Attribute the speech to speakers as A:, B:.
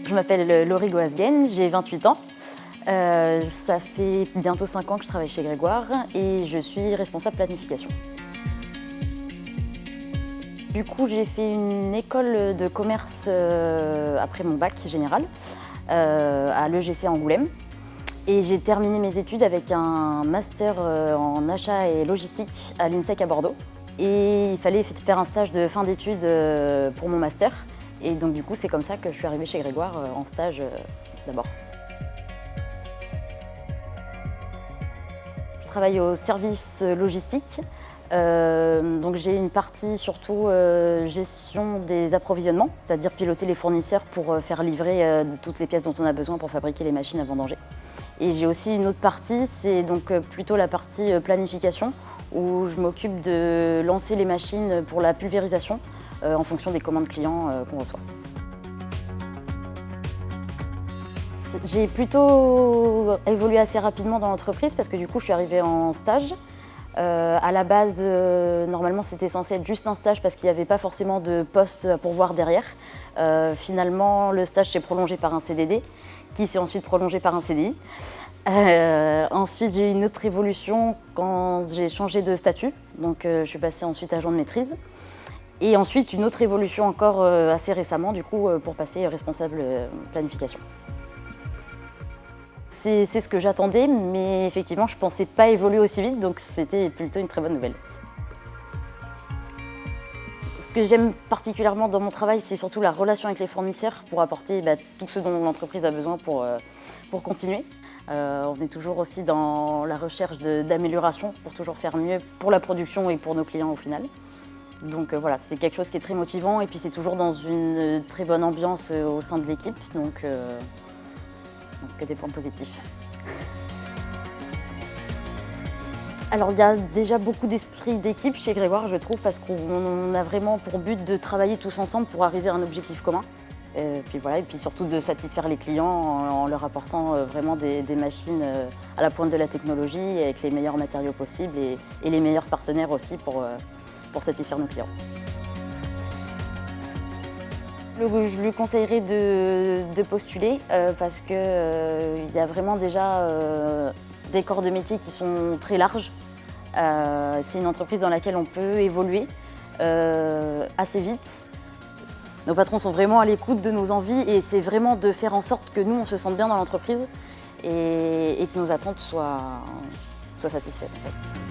A: Je m'appelle Laurie Goasguen, j'ai 28 ans. Ça fait bientôt 5 ans que je travaille chez Grégoire et je suis responsable planification. Du coup, j'ai fait une école de commerce après mon bac général à l'EGC Angoulême. Et j'ai terminé mes études avec un master en achat et logistique à l'INSEC à Bordeaux. Et il fallait faire un stage de fin d'études pour mon master. Et donc du coup, c'est comme ça que je suis arrivée chez Grégoire en stage d'abord. Je travaille au service logistique. Donc j'ai une partie surtout gestion des approvisionnements, c'est-à-dire piloter les fournisseurs pour faire livrer toutes les pièces dont on a besoin pour fabriquer les machines à vendanger. Et j'ai aussi une autre partie, c'est donc plutôt la partie planification, où je m'occupe de lancer les machines pour la pulvérisation en fonction des commandes clients qu'on reçoit. J'ai plutôt évolué assez rapidement dans l'entreprise parce que du coup je suis arrivée en stage. À la base, normalement c'était censé être juste un stage parce qu'il n'y avait pas forcément de poste à pourvoir derrière. Finalement, le stage s'est prolongé par un CDD, qui s'est ensuite prolongé par un CDI. Ensuite, j'ai eu une autre évolution quand j'ai changé de statut. Donc je suis passée ensuite agent de maîtrise. Et ensuite, une autre évolution encore assez récemment, du coup, pour passer responsable planification. C'est ce que j'attendais, mais effectivement, je ne pensais pas évoluer aussi vite, donc c'était plutôt une très bonne nouvelle. Ce que j'aime particulièrement dans mon travail, c'est surtout la relation avec les fournisseurs pour apporter tout ce dont l'entreprise a besoin pour continuer. On est toujours aussi dans la recherche d'amélioration pour toujours faire mieux pour la production et pour nos clients au final. Donc voilà, c'est quelque chose qui est très motivant et puis c'est toujours dans une très bonne ambiance au sein de l'équipe. Donc que des points positifs. Alors il y a déjà beaucoup d'esprit d'équipe chez Grégoire, je trouve, parce qu'on a vraiment pour but de travailler tous ensemble pour arriver à un objectif commun. Et puis surtout de satisfaire les clients en leur apportant vraiment des machines à la pointe de la technologie, avec les meilleurs matériaux possibles et les meilleurs partenaires aussi pour satisfaire nos clients. Je lui conseillerais de postuler parce qu'il y a vraiment déjà des corps de métier qui sont très larges. C'est une entreprise dans laquelle on peut évoluer assez vite. Nos patrons sont vraiment à l'écoute de nos envies et c'est vraiment de faire en sorte que nous, on se sente bien dans l'entreprise et que nos attentes soient satisfaites en fait.